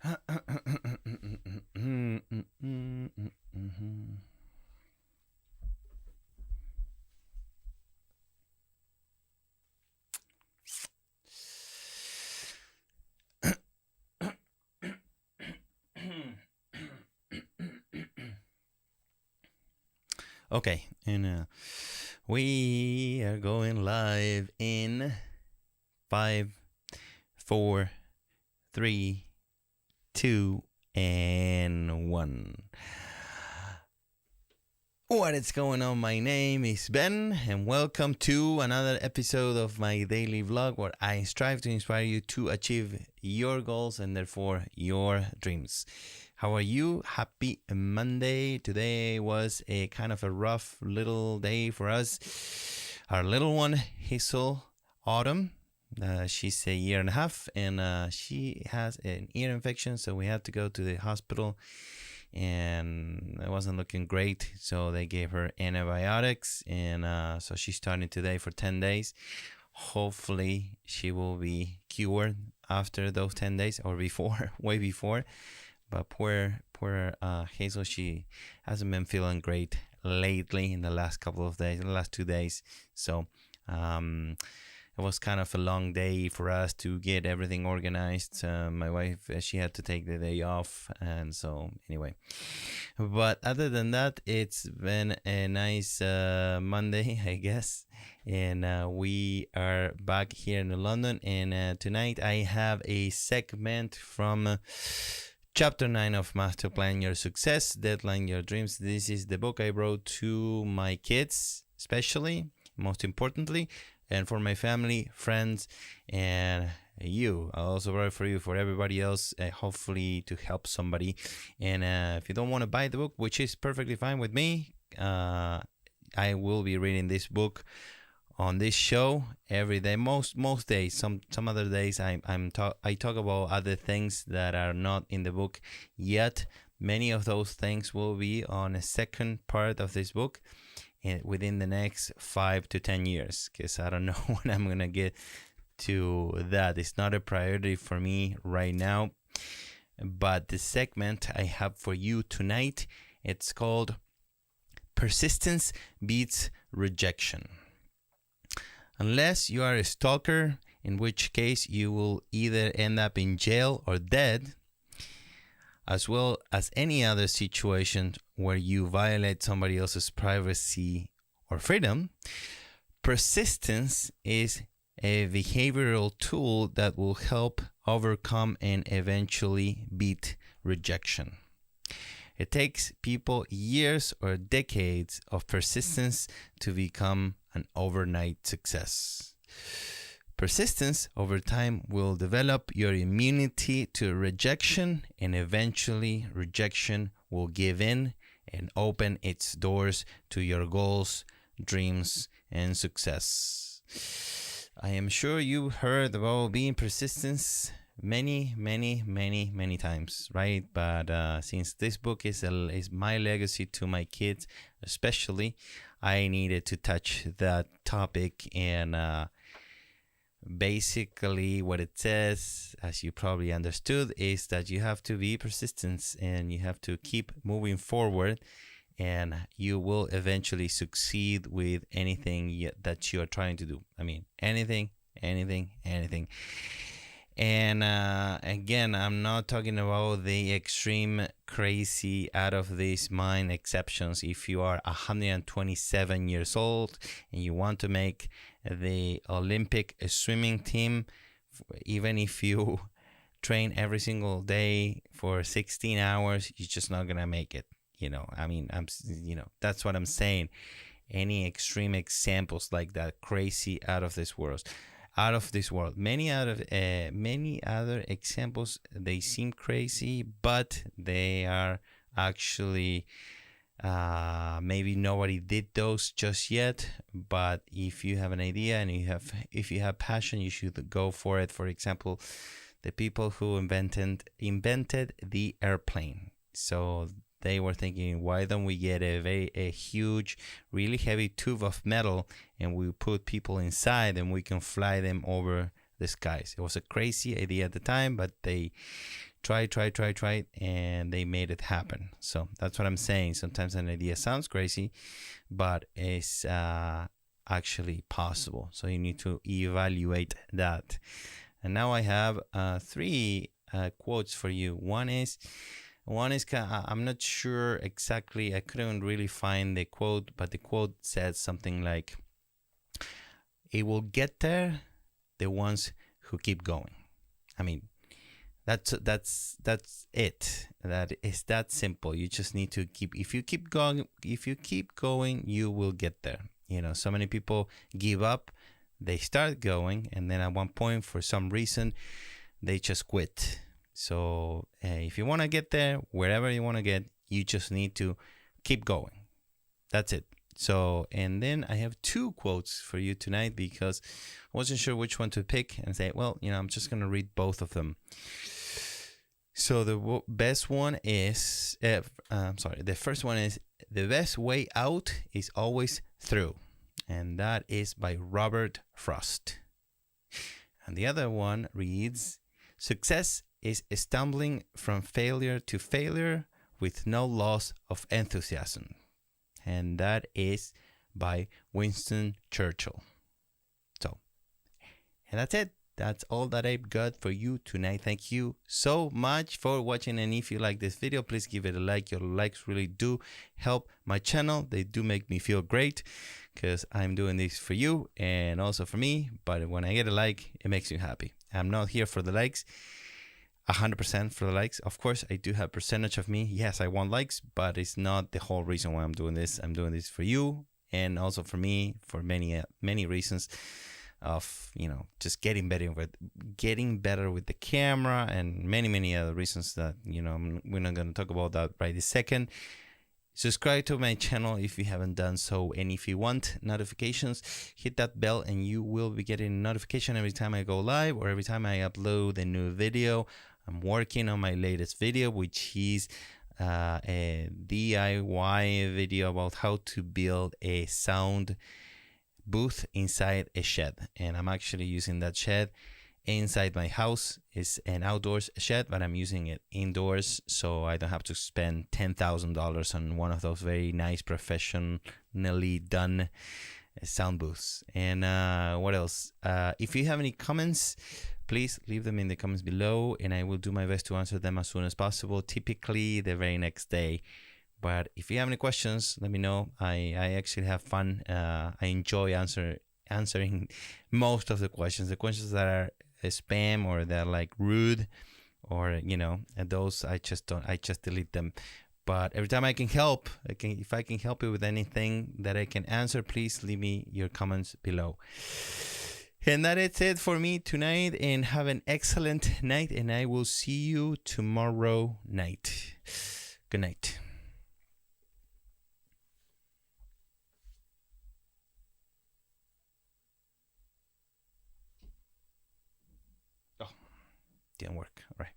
Okay, and we are going live in 5, 4, 3, 2, and 1. What is going on? My name is Ben, and welcome to another episode of my daily vlog where I strive to inspire you to achieve your goals and therefore your dreams. How are you? Happy Monday. Today was a kind of a rough little day for us. Our little one, Hazel Autumn, she's a year and a half, and she has an ear infection, so we had to go to the hospital, and it wasn't looking great, so they gave her antibiotics, and so she's starting today for 10 days. Hopefully she will be cured after those 10 days or before, way before. But poor Hazel, she hasn't been feeling great lately in the last couple of days, in the last 2 days. So it was kind of a long day for us to get everything organized. My wife, she had to take the day off, and so anyway. But other than that, it's been a nice Monday, I guess. And we are back here in London, and tonight I have a segment from Chapter 9 of Masterplan, Your Success, Deadline Your Dreams. This is the book I wrote to my kids, especially, most importantly, and for my family, friends, and you. I also wrote for you, for everybody else, hopefully to help somebody. And if you don't want to buy the book, which is perfectly fine with me, I will be reading this book on this show every day, most days. Some other days I talk about other things that are not in the book yet. Many of those things will be on a second part of this book within the next 5 to 10 years, because I don't know when I'm gonna get to that. It's not a priority for me right now. But the segment I have for you tonight, it's called Persistence Beats Rejection. Unless you are a stalker, in which case you will either end up in jail or dead, as well as any other situation where you violate somebody else's privacy or freedom, persistence is a behavioral tool that will help overcome and eventually beat rejection. It takes people years or decades of persistence to become an overnight success. Persistence over time will develop your immunity to rejection, and eventually rejection will give in and open its doors to your goals, dreams, and success. I am sure you heard about being persistent many times, right? But since this book is my legacy to my kids, especially, I needed to touch that topic. And basically what it says, as you probably understood, is that you have to be persistent and you have to keep moving forward, and you will eventually succeed with anything that you are trying to do. I mean, anything. And again, I'm not talking about the extreme, crazy, out of this mind exceptions. If you are 127 years old and you want to make the Olympic swimming team, even if you train every single day for 16 hours, you're just not gonna make it. I mean, that's what I'm saying. Any extreme examples like that, crazy, out of this world. Many other examples, they seem crazy, but they are actually maybe nobody did those just yet. But if you have an idea and if you have passion, you should go for it. For example, the people who invented the airplane. So they were thinking, why don't we get a huge, really heavy tube of metal, and we put people inside and we can fly them over the skies. It was a crazy idea at the time, but they try, and they made it happen. So that's what I'm saying. Sometimes an idea sounds crazy, but it's actually possible. So you need to evaluate that. And now I have 3 quotes for you. One is I'm not sure exactly. I couldn't really find the quote, but the quote said something like, "It will get there, the ones who keep going." I mean, that's it. That is that simple. You just need to keep. If you keep going, you will get there. So many people give up. They start going, and then at one point, for some reason, they just quit. So if you want to get there, wherever you want to get, you just need to keep going. That's it. So, and then I have 2 quotes for you tonight because I wasn't sure which one to pick, and say, well, I'm just going to read both of them. So the best one is, the first one is, "The best way out is always through." And that is by Robert Frost. And the other one reads, "Success is stumbling from failure to failure with no loss of enthusiasm." And that is by Winston Churchill. So, and that's it. That's all that I've got for you tonight. Thank you so much for watching. And if you like this video, please give it a like. Your likes really do help my channel. They do make me feel great because I'm doing this for you and also for me. But when I get a like, it makes me happy. I'm not here for the likes, 100% for the likes. Of course, I do have percentage of me. Yes, I want likes, but it's not the whole reason why I'm doing this. I'm doing this for you and also for me, for many reasons of just getting better with the camera, and many other reasons that we're not going to talk about that right this second. Subscribe to my channel if you haven't done so, and if you want notifications, hit that bell and you will be getting a notification every time I go live or every time I upload a new video. I'm working on my latest video, which is a DIY video about how to build a sound booth inside a shed, and I'm actually using that shed inside my house. It's an outdoors shed, but I'm using it indoors, so I don't have to spend $10,000 on one of those very nice professionally done sound booths. And what else? If you have any comments, please leave them in the comments below, and I will do my best to answer them as soon as possible, typically the very next day. But if you have any questions, let me know. I actually have fun. I enjoy answering most of the questions that are spam or they're like rude, or those I just delete them. But every time I can help, if I can help you with anything that I can answer, please leave me your comments below. And that is it for me tonight, and have an excellent night, and I will see you tomorrow night. Good night. Oh, didn't work. All right.